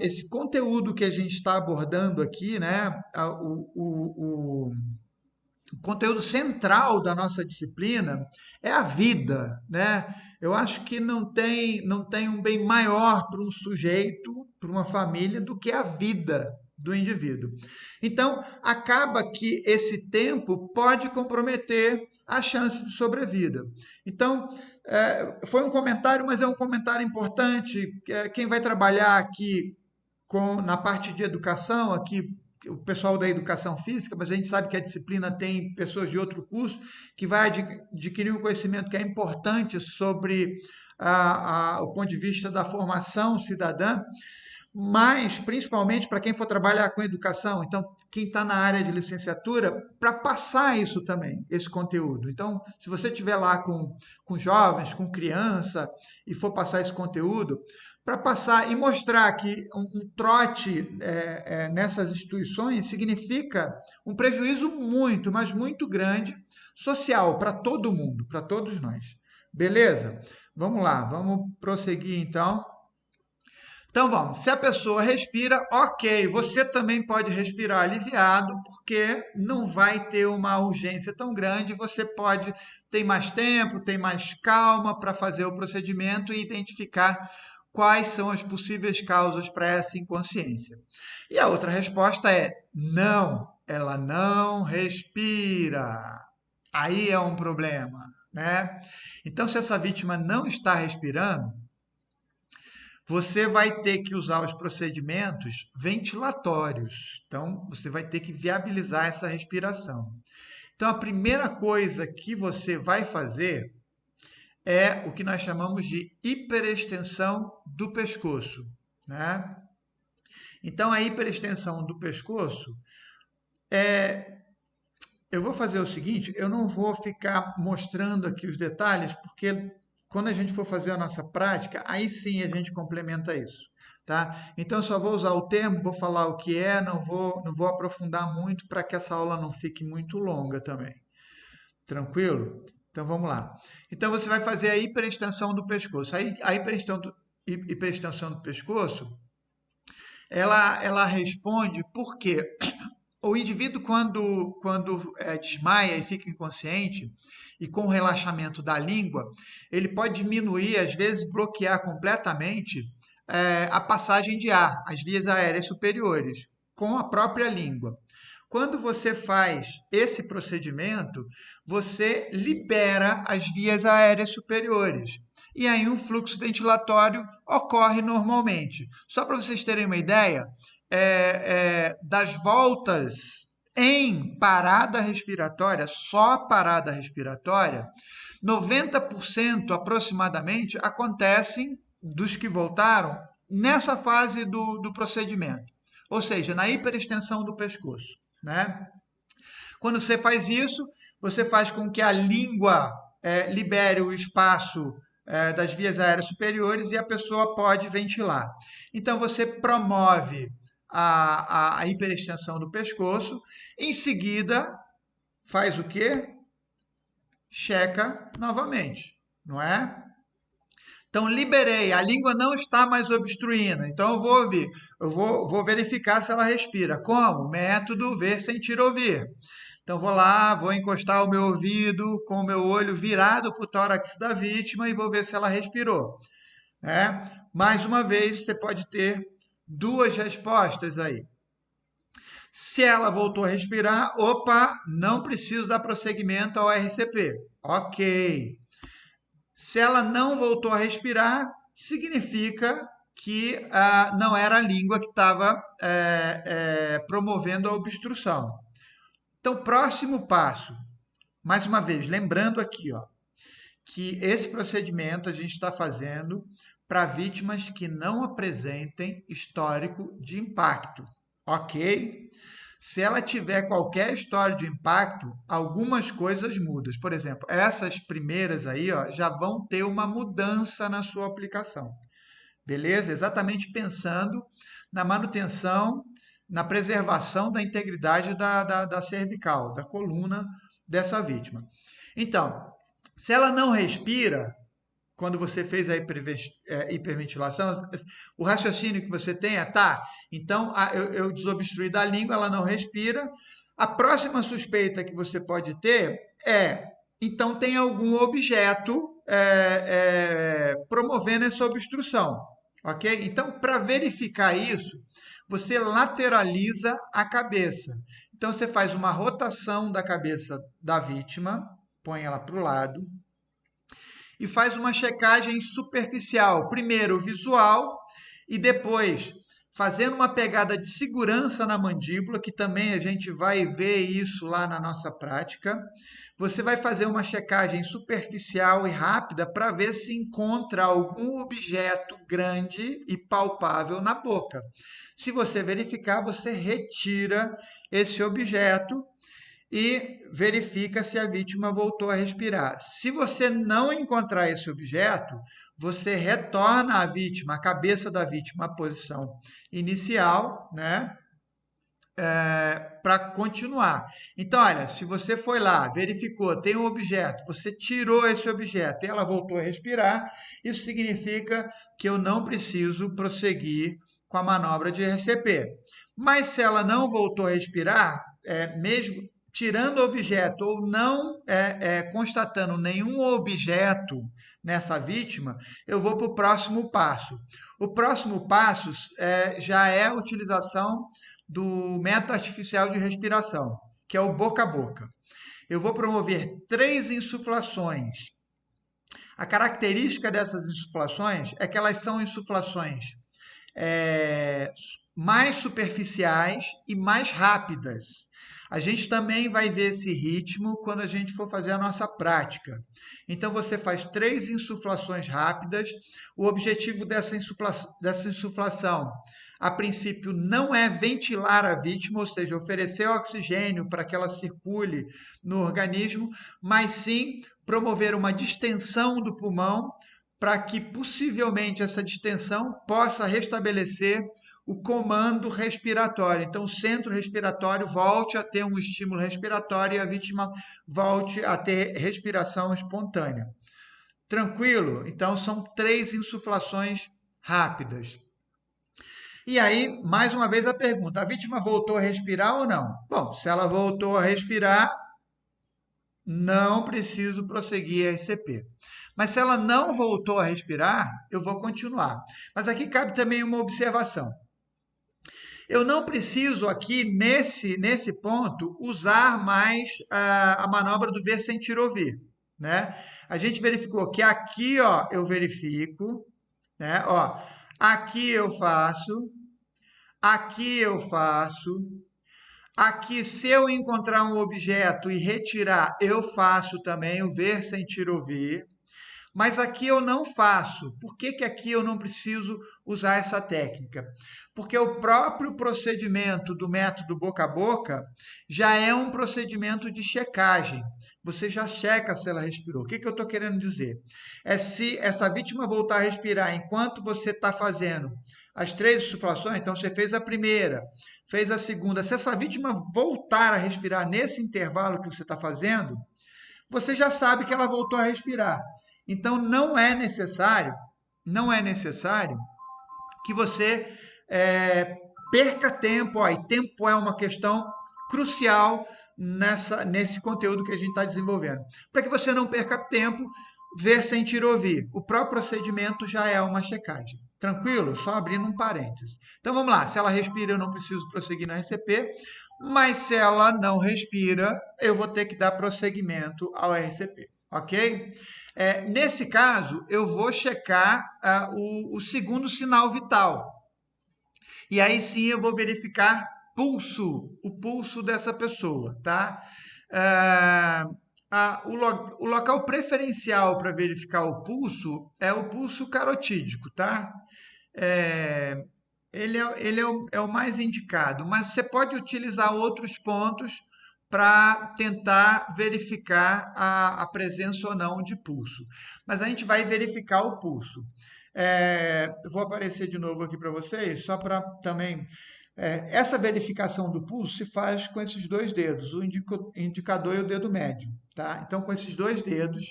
esse conteúdo que a gente está abordando aqui, né, o conteúdo central da nossa disciplina é a vida, né? Eu acho que não tem um bem maior para um sujeito, para uma família, do que a vida do indivíduo. Então, acaba que esse tempo pode comprometer a chance de sobrevida. Então, foi um comentário, mas é um comentário importante. Quem vai trabalhar aqui na parte de educação, aqui o pessoal da educação física, mas a gente sabe que a disciplina tem pessoas de outro curso que vai adquirir um conhecimento que é importante sobre o ponto de vista da formação cidadã. mas principalmente para quem for trabalhar com educação, então quem está na área de licenciatura, para passar isso também, esse conteúdo. Então, se você estiver lá com jovens, com criança, e for passar esse conteúdo, para passar e mostrar que um trote nessas instituições significa um prejuízo muito, mas muito grande, social, para todo mundo, para todos nós. Beleza? Vamos lá, vamos prosseguir então. Então vamos, se a pessoa respira, ok, você também pode respirar aliviado, porque não vai ter uma urgência tão grande, você pode ter mais tempo, ter mais calma para fazer o procedimento e identificar quais são as possíveis causas para essa inconsciência. E a outra resposta é não, ela não respira. Aí é um problema, né? Então, se essa vítima não está respirando, você vai ter que usar os procedimentos ventilatórios. Então, você vai ter que viabilizar essa respiração. Então, a primeira coisa que você vai fazer é o que nós chamamos de hiperextensão do pescoço, né? Então, a hiperextensão do pescoço eu vou fazer o seguinte, eu não vou ficar mostrando aqui os detalhes, porque quando a gente for fazer a nossa prática, aí sim a gente complementa isso, tá? Então, eu só vou usar o termo, vou falar o que é, não vou aprofundar muito para que essa aula não fique muito longa também. Tranquilo? Então, vamos lá. Então, você vai fazer a hiperextensão do pescoço. A hiperextensão do pescoço, ela responde porque o indivíduo, quando desmaia e fica inconsciente, e com o relaxamento da língua, ele pode diminuir, às vezes bloquear completamente a passagem de ar, as vias aéreas superiores, com a própria língua. Quando você faz esse procedimento, você libera as vias aéreas superiores. E aí um fluxo ventilatório ocorre normalmente. Só para vocês terem uma ideia, das voltas em parada respiratória, só parada respiratória, 90% aproximadamente acontecem dos que voltaram nessa fase do procedimento, ou seja, na hiperextensão do pescoço, né? Quando você faz isso, você faz com que a língua libere o espaço das vias aéreas superiores e a pessoa pode ventilar. Então, você promove a hiperextensão do pescoço. Em seguida, faz o quê? Checa novamente, não é? Então, liberei, a língua não está mais obstruindo. Então, eu vou ouvir, eu vou verificar se ela respira. Como? Método ver, sentir, ouvir. Então, vou lá, vou encostar o meu ouvido com o meu olho virado para o tórax da vítima e vou ver se ela respirou. Né? Mais uma vez, você pode ter duas respostas aí. Se ela voltou a respirar, opa, não preciso dar prosseguimento ao RCP. Ok. Se ela não voltou a respirar, significa que não era a língua que estava promovendo a obstrução. Então, próximo passo, mais uma vez, lembrando aqui, ó, que esse procedimento a gente está fazendo para vítimas que não apresentem histórico de impacto, ok? Se ela tiver qualquer história de impacto, algumas coisas mudam. Por exemplo, essas primeiras aí, ó, já vão ter uma mudança na sua aplicação. Beleza? Exatamente pensando na manutenção, na preservação da integridade da cervical, da coluna dessa vítima. Então, se ela não respira, quando você fez a hiperventilação, o raciocínio que você tem é, tá, então eu desobstruí da língua, ela não respira. A próxima suspeita que você pode ter é, então tem algum objeto promovendo essa obstrução, ok? Então, para verificar isso, você lateraliza a cabeça. Então, você faz uma rotação da cabeça da vítima, põe ela para o lado, e faz uma checagem superficial. Primeiro visual e depois fazendo uma pegada de segurança na mandíbula, que também a gente vai ver isso lá na nossa prática. Você vai fazer uma checagem superficial e rápida para ver se encontra algum objeto grande e palpável na boca. Se você verificar, você retira esse objeto e verifica se a vítima voltou a respirar. Se você não encontrar esse objeto, você retorna a vítima, a cabeça da vítima, à posição inicial, né? Para continuar. Então, olha, se você foi lá, verificou, tem um objeto, você tirou esse objeto e ela voltou a respirar, isso significa que eu não preciso prosseguir com a manobra de RCP. Mas se ela não voltou a respirar, mesmo tirando o objeto ou não constatando nenhum objeto nessa vítima, eu vou para o próximo passo. O próximo passo já é a utilização do método artificial de respiração, que é o boca a boca. Eu vou promover 3 insuflações. A característica dessas insuflações é que elas são insuflações mais superficiais e mais rápidas. A gente também vai ver esse ritmo quando a gente for fazer a nossa prática. Então, você faz 3 insuflações rápidas. O objetivo dessa insuflação, a princípio, não é ventilar a vítima, ou seja, oferecer oxigênio para que ela circule no organismo, mas sim promover uma distensão do pulmão para que possivelmente essa distensão possa restabelecer o comando respiratório. Então, o centro respiratório volte a ter um estímulo respiratório e a vítima volte a ter respiração espontânea. Tranquilo? Então, são 3 insuflações rápidas. E aí, mais uma vez a pergunta: a vítima voltou a respirar ou não? Bom, se ela voltou a respirar, não preciso prosseguir a RCP. Mas se ela não voltou a respirar, eu vou continuar. Mas aqui cabe também uma observação. Eu não preciso aqui, nesse ponto, usar mais a manobra do ver, sentir, ouvir. Né? A gente verificou que aqui, ó, eu verifico, né? Ó, aqui eu faço, aqui eu faço, aqui, se eu encontrar um objeto e retirar, eu faço também o ver, sentir, ouvir. Mas aqui eu não faço. Por que que aqui eu não preciso usar essa técnica? Porque o próprio procedimento do método boca a boca já é um procedimento de checagem. Você já checa se ela respirou. O que que eu estou querendo dizer? É se essa vítima voltar a respirar enquanto você está fazendo as 3 insuflações, então você fez a primeira, fez a segunda. Se essa vítima voltar a respirar nesse intervalo que você está fazendo, você já sabe que ela voltou a respirar. Então, não é necessário que você perca tempo. Ó, e tempo é uma questão crucial nesse conteúdo que a gente está desenvolvendo. Para que você não perca tempo, ver, sentir, ouvir. O próprio procedimento já é uma checagem. Tranquilo? Só abrindo um parênteses. Então, vamos lá. Se ela respira, eu não preciso prosseguir na RCP. Mas se ela não respira, eu vou ter que dar prosseguimento ao RCP. Ok? Nesse caso, eu vou checar o segundo sinal vital. E aí sim eu vou verificar o pulso dessa pessoa, tá? O local preferencial para verificar o pulso é o pulso carotídico, tá? Ele é o mais indicado, mas você pode utilizar outros pontos para tentar verificar a presença ou não de pulso. Mas a gente vai verificar o pulso. Eu vou aparecer de novo aqui para vocês, só para também. Essa verificação do pulso se faz com esses 2 dedos, o indicador e o dedo médio. Tá? Então, com esses 2 dedos,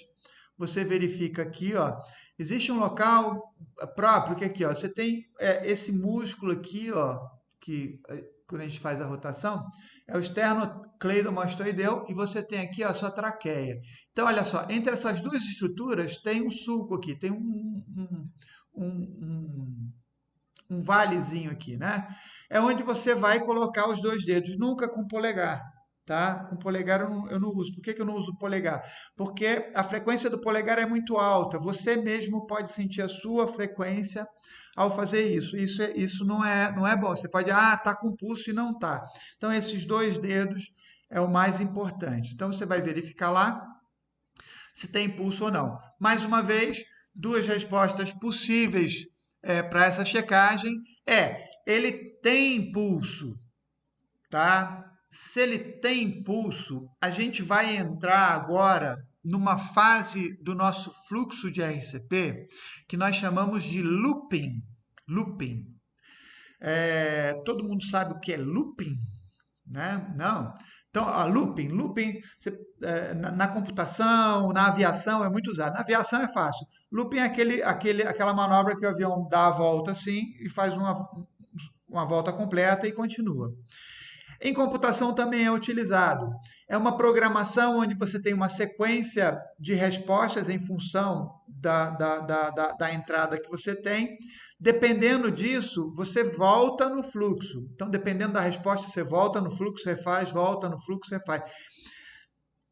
você verifica aqui, ó, existe um local próprio que aqui, ó, você tem esse músculo aqui, ó, que quando a gente faz a rotação, é o esternocleidomastoideu e você tem aqui ó, a sua traqueia. Então, olha só, entre essas 2 estruturas tem um sulco aqui, tem um valezinho aqui, né? É onde você vai colocar os 2 dedos, nunca com o polegar. tá? Com polegar eu não uso. Por que que eu não uso polegar? Porque a frequência do polegar é muito alta. Você mesmo pode sentir a sua frequência ao fazer isso. Isso não é bom. Você pode, tá com pulso e não tá. Então, esses dois dedos é o mais importante. Então, você vai verificar lá se tem pulso ou não. Mais uma vez, duas respostas possíveis para essa checagem ele tem pulso, tá? Se ele tem pulso, a gente vai entrar agora numa fase do nosso fluxo de RCP que nós chamamos de looping. Looping. Todo mundo sabe o que é looping, né? Não. Então, looping na computação, na aviação é muito usado. Na aviação é fácil. Looping é aquela manobra que o avião dá a volta assim e faz uma volta completa e continua. Em computação também é utilizado. É uma programação onde você tem uma sequência de respostas em função da entrada que você tem. Dependendo disso, você volta no fluxo. Então, dependendo da resposta, você volta no fluxo, refaz, volta no fluxo, refaz.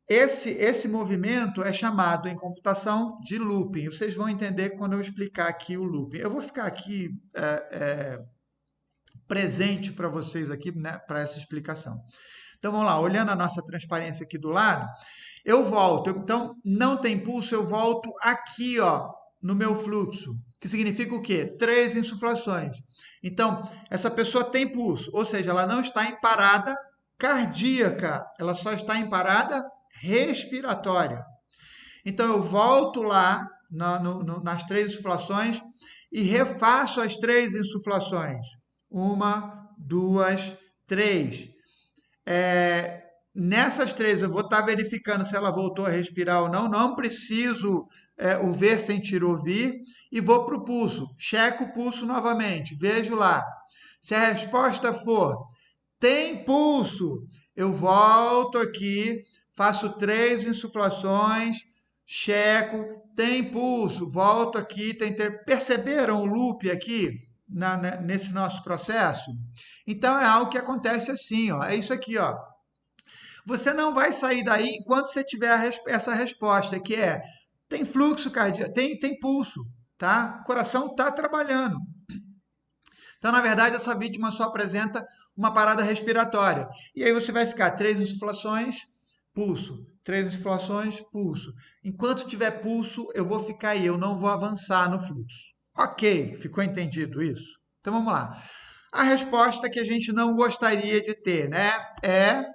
Esse movimento é chamado em computação de looping. Vocês vão entender quando eu explicar aqui o looping. Eu vou ficar aqui presente para vocês aqui, né, para essa explicação. Então vamos lá, olhando a nossa transparência aqui do lado, eu volto. Então não tem pulso, eu volto aqui, ó, no meu fluxo, que significa o quê? 3 insuflações. Então essa pessoa tem pulso, ou seja, ela não está em parada cardíaca, ela só está em parada respiratória. Então eu volto lá nas 3 insuflações e refaço as 3 insuflações. 1, 2, 3. Nessas 3 eu vou estar verificando se ela voltou a respirar ou não. Não preciso o ver, sentir, ouvir. E vou para o pulso. Checo o pulso novamente. Vejo lá. Se a resposta for tem pulso, eu volto aqui, faço 3 insuflações, checo, tem pulso, volto aqui. Perceberam o loop aqui? Nesse nosso processo? Então é algo que acontece assim, ó. É isso aqui, ó. Você não vai sair daí enquanto você tiver essa resposta, que é tem fluxo cardíaco, tem pulso, tá? O coração está trabalhando. Então, na verdade, essa vítima só apresenta uma parada respiratória. E aí você vai ficar 3 insuflações, pulso. 3 insuflações, pulso. Enquanto tiver pulso, eu vou ficar aí, eu não vou avançar no fluxo. Ok, ficou entendido isso? Então vamos lá. A resposta que a gente não gostaria de ter, né? É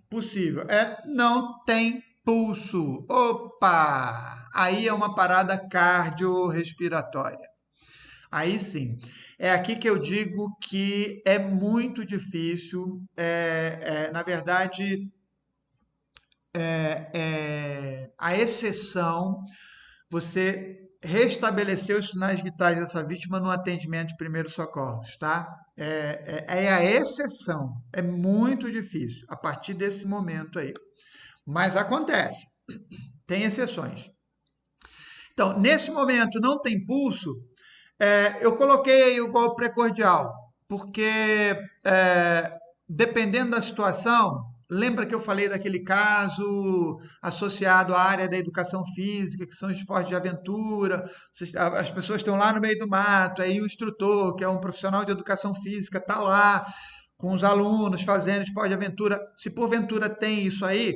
possível. Não tem pulso. Opa! Aí é uma parada cardiorrespiratória. Aí sim. É aqui que eu digo que é muito difícil. Na verdade, a exceção, você restabelecer os sinais vitais dessa vítima no atendimento de primeiros socorros, tá? É a exceção. É muito difícil a partir desse momento aí. Mas acontece. Tem exceções. Então, nesse momento não tem pulso, eu coloquei aí o golpe precordial, porque dependendo da situação, lembra que eu falei daquele caso associado à área da educação física, que são esportes de aventura, as pessoas estão lá no meio do mato, aí o instrutor, que é um profissional de educação física, está lá com os alunos fazendo esporte de aventura. Se porventura tem isso aí,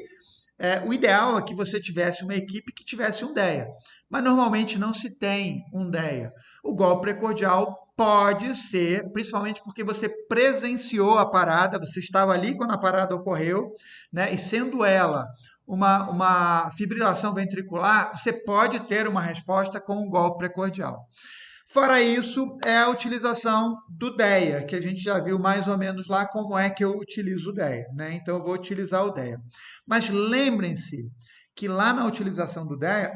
o ideal é que você tivesse uma equipe que tivesse um DEA, mas normalmente não se tem um DEA. O golpe precordial pode ser, principalmente porque você presenciou a parada, você estava ali quando a parada ocorreu, né? E sendo ela uma fibrilação ventricular, você pode ter uma resposta com o golpe precordial. Fora isso, é a utilização do DEA, que a gente já viu mais ou menos lá como é que eu utilizo o DEA, né? Então, eu vou utilizar o DEA. Mas lembrem-se que lá na utilização do DEA,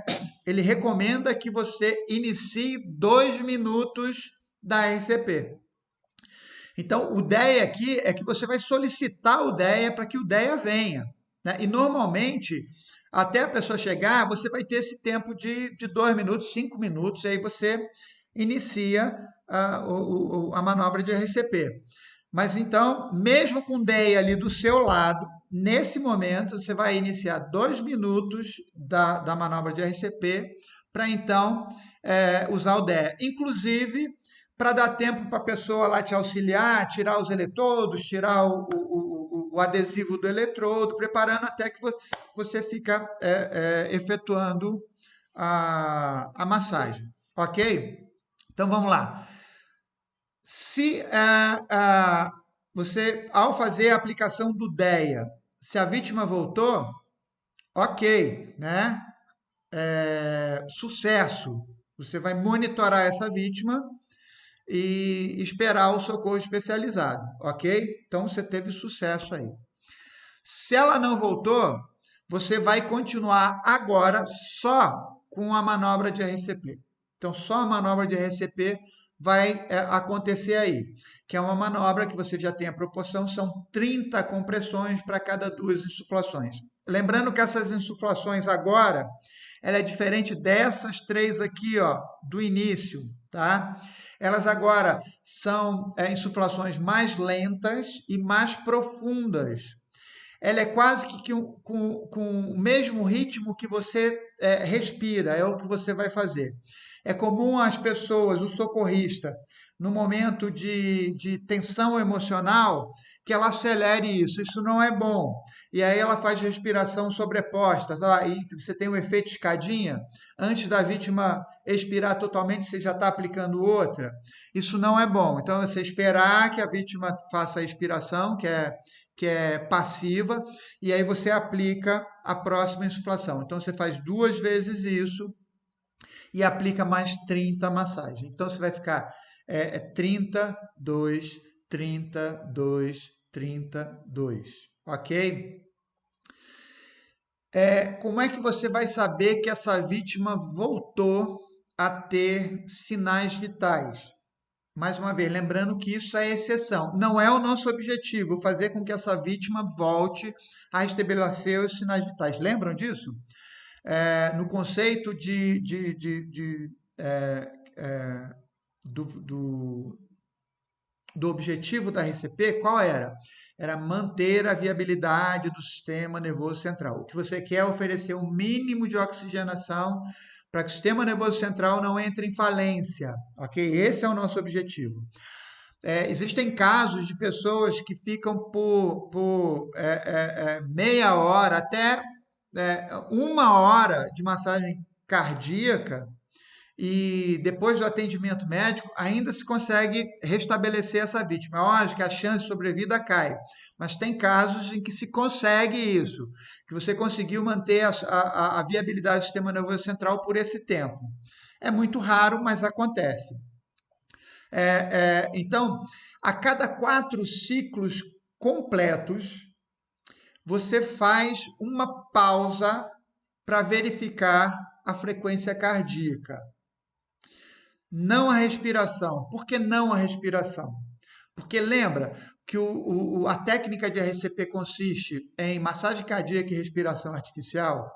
ele recomenda que você inicie 2 minutos da RCP. Então, o DEA aqui é que você vai solicitar o DEA para que o DEA venha, né? E normalmente, até a pessoa chegar, você vai ter esse tempo de 2 minutos, 5 minutos, e aí você inicia a manobra de RCP. Mas então, mesmo com DEA ali do seu lado, nesse momento, você vai iniciar 2 minutos da manobra de RCP para então usar o DEA. Inclusive, para dar tempo para a pessoa lá te auxiliar, tirar os eletrodos, tirar o adesivo do eletrodo, preparando até que você fica efetuando a massagem. Ok? Então vamos lá. Se você, ao fazer a aplicação do DEA, se a vítima voltou, ok, né? Sucesso. Você vai monitorar essa vítima e esperar o socorro especializado, ok? Então você teve sucesso aí. Se ela não voltou, você vai continuar agora só com a manobra de RCP. Então, só a manobra de RCP vai acontecer aí, que é uma manobra que você já tem a proporção, são 30 compressões para cada 2 insuflações. Lembrando que essas insuflações agora, ela é diferente dessas 3 aqui, ó, do início, tá? Elas agora são insuflações mais lentas e mais profundas. Ela é quase que com o mesmo ritmo que você respira, é o que você vai fazer. É comum as pessoas, o socorrista, no momento de tensão emocional, que ela acelere isso. Isso não é bom. E aí ela faz respiração sobreposta. Aí você tem um efeito escadinha. Antes da vítima expirar totalmente, você já está aplicando outra. Isso não é bom. Então, você esperar que a vítima faça a expiração, que é passiva, e aí você aplica a próxima insuflação. Então, você faz 2 vezes isso e aplica mais 30 massagens. Então, você vai ficar 32, 32, 32, ok? Como é que você vai saber que essa vítima voltou a ter sinais vitais? Mais uma vez, lembrando que isso é exceção. Não é o nosso objetivo fazer com que essa vítima volte a estabelecer os sinais vitais. Lembram disso? No conceito do do objetivo da RCP, qual era? Era manter a viabilidade do sistema nervoso central. O que você quer é oferecer um mínimo de oxigenação para que o sistema nervoso central não entre em falência, ok? Esse é o nosso objetivo. Existem casos de pessoas que ficam por meia hora até 1 hora de massagem cardíaca e depois do atendimento médico ainda se consegue restabelecer essa vítima. É lógico que a chance de sobrevida cai, mas tem casos em que se consegue isso, que você conseguiu manter a viabilidade do sistema nervoso central por esse tempo. É muito raro, mas acontece. Então, a cada 4 ciclos completos, você faz uma pausa para verificar a frequência cardíaca. Não a respiração. Por que não a respiração? Porque lembra que a técnica de RCP consiste em massagem cardíaca e respiração artificial?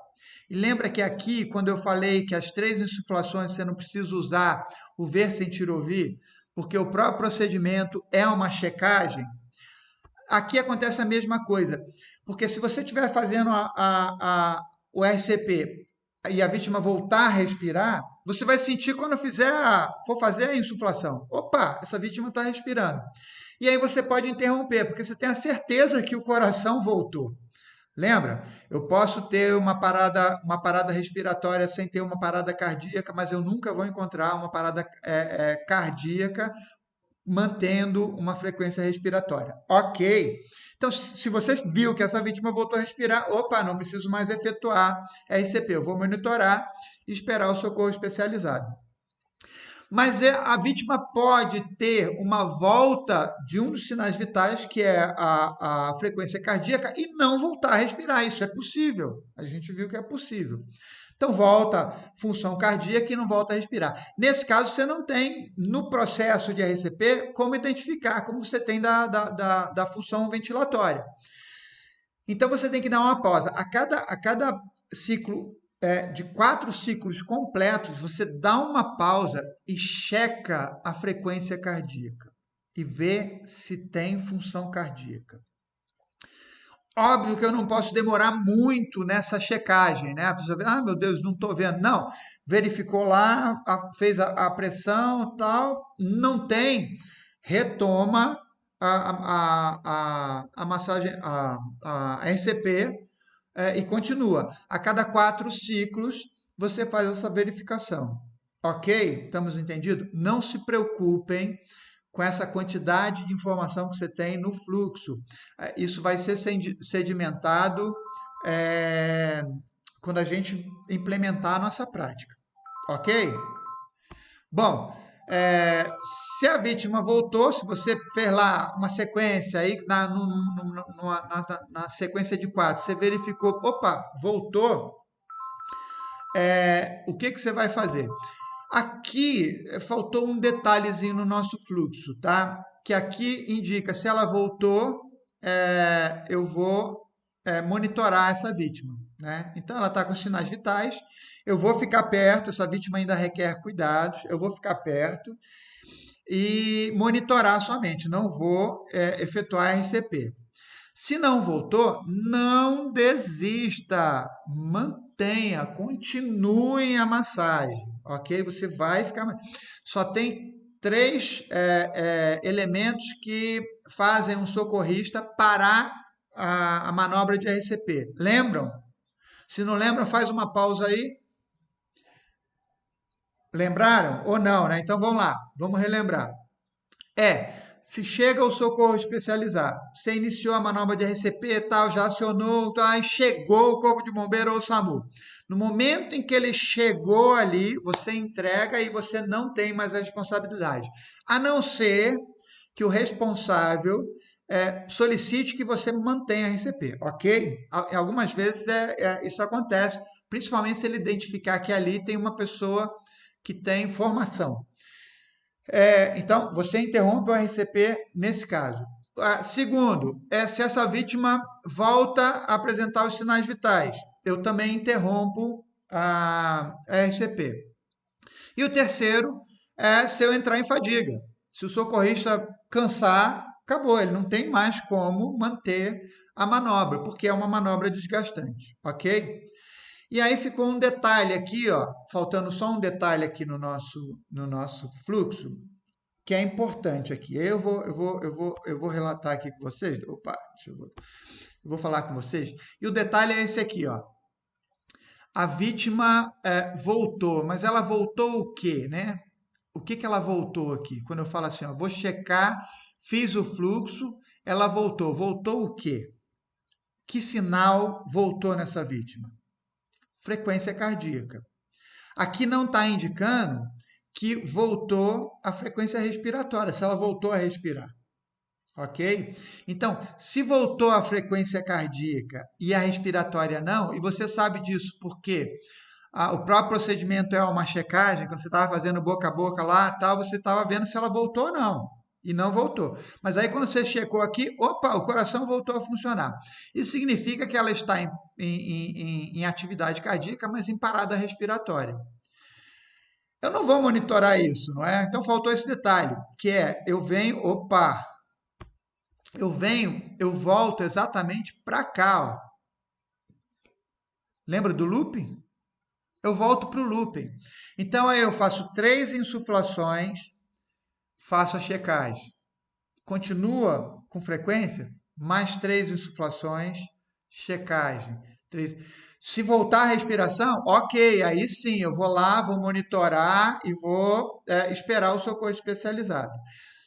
E lembra que aqui, quando eu falei que as 3 insuflações você não precisa usar o ver, sentir, ouvir, porque o próprio procedimento é uma checagem? Aqui acontece a mesma coisa. Porque se você estiver fazendo o RCP e a vítima voltar a respirar, você vai sentir quando for fazer a insuflação. Opa, essa vítima está respirando. E aí você pode interromper, porque você tem a certeza que o coração voltou. Lembra? Eu posso ter uma parada respiratória sem ter uma parada cardíaca, mas eu nunca vou encontrar uma parada cardíaca mantendo uma frequência respiratória. Ok. Então, se você viu que essa vítima voltou a respirar, opa, não preciso mais efetuar RCP, eu vou monitorar e esperar o socorro especializado. Mas a vítima pode ter uma volta de um dos sinais vitais, que é a frequência cardíaca, e não voltar a respirar. Isso é possível. A gente viu que é possível. Então, volta função cardíaca e não volta a respirar. Nesse caso, você não tem, no processo de RCP, como identificar, como você tem da função ventilatória. Então, você tem que dar uma pausa. A cada ciclo de 4 ciclos completos, você dá uma pausa e checa a frequência cardíaca. e ver se tem função cardíaca. Óbvio que eu não posso demorar muito nessa checagem, né? A pessoa vê, ah, meu Deus, não estou vendo. Não, verificou lá, fez a pressão e tal, não tem, retoma a massagem, a RCP e continua. A cada 4 ciclos, você faz essa verificação. Ok? Estamos entendidos? Não se preocupem com essa quantidade de informação que você tem no fluxo. Isso vai ser sedimentado quando a gente implementar a nossa prática. Ok? Bom, se a vítima voltou, se você fez lá uma sequência aí, na sequência de 4, você verificou, opa, voltou, o que você vai fazer? Aqui faltou um detalhezinho no nosso fluxo, tá? Que aqui indica se ela voltou, eu vou monitorar essa vítima, né? Então ela está com sinais vitais, eu vou ficar perto, essa vítima ainda requer cuidados, eu vou ficar perto e monitorar somente, não vou efetuar RCP. Se não voltou, não desista, mantenha, continue a massagem, ok? Você vai ficar. Só tem 3 elementos que fazem um socorrista parar a manobra de RCP. Lembram? Se não lembram, faz uma pausa aí. Lembraram ou não, né? Então vamos lá, vamos relembrar. Se chega o socorro especializado, você iniciou a manobra de RCP e tal, já acionou, aí chegou o Corpo de Bombeiro ou o SAMU. No momento em que ele chegou ali, você entrega e você não tem mais a responsabilidade. A não ser que o responsável solicite que você mantenha a RCP, ok? Algumas vezes isso acontece, principalmente se ele identificar que ali tem uma pessoa que tem formação. Então, você interrompe o RCP nesse caso. Segundo, se essa vítima volta a apresentar os sinais vitais, eu também interrompo a RCP. E o terceiro se eu entrar em fadiga. Se o socorrista cansar, acabou, ele não tem mais como manter a manobra, porque é uma manobra desgastante, ok? E aí ficou um detalhe aqui, ó, faltando só um detalhe aqui no nosso fluxo, que é importante aqui. Eu vou relatar aqui com vocês. Opa, eu vou falar com vocês. E o detalhe é esse aqui, ó. A vítima voltou, mas ela voltou o quê, né? O que ela voltou aqui? Quando eu falo assim, ó, vou checar, fiz o fluxo, ela voltou. Voltou o quê? Que sinal voltou nessa vítima? Frequência cardíaca. Aqui não está indicando que voltou a frequência respiratória, se ela voltou a respirar. Ok? Então, se voltou a frequência cardíaca e a respiratória não, e você sabe disso porque o próprio procedimento é uma checagem, quando você estava fazendo boca a boca lá, tal, você estava vendo se ela voltou ou não. E não voltou. Mas aí quando você checou aqui, opa, o coração voltou a funcionar. Isso significa que ela está em atividade cardíaca, mas em parada respiratória. Eu não vou monitorar isso, não é? Então faltou esse detalhe, que eu venho, opa, eu volto exatamente para cá, ó. Lembra do looping? Eu volto para o looping. Então aí eu faço 3 insuflações, faço a checagem. Continua com frequência, mais 3 insuflações, checagem. 3. Se voltar a respiração, ok, aí sim, eu vou lá, vou monitorar e vou esperar o socorro especializado.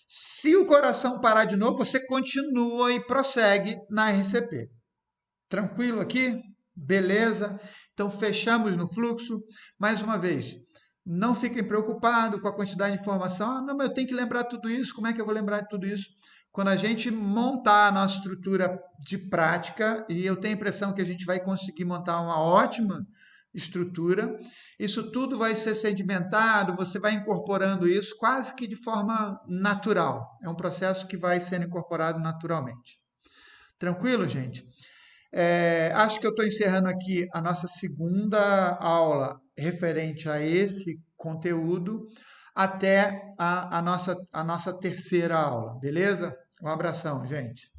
Se o coração parar de novo, você continua e prossegue na RCP. Tranquilo aqui? Beleza? Então, fechamos no fluxo. Mais uma vez, não fiquem preocupados com a quantidade de informação. Ah, não, mas eu tenho que lembrar tudo isso. Como é que eu vou lembrar de tudo isso? Quando a gente montar a nossa estrutura de prática, e eu tenho a impressão que a gente vai conseguir montar uma ótima estrutura, isso tudo vai ser sedimentado, você vai incorporando isso quase que de forma natural. É um processo que vai sendo incorporado naturalmente. Tranquilo, gente? Acho que eu estou encerrando aqui a nossa segunda aula referente a esse conteúdo. até a nossa terceira aula, beleza? Um abração, gente.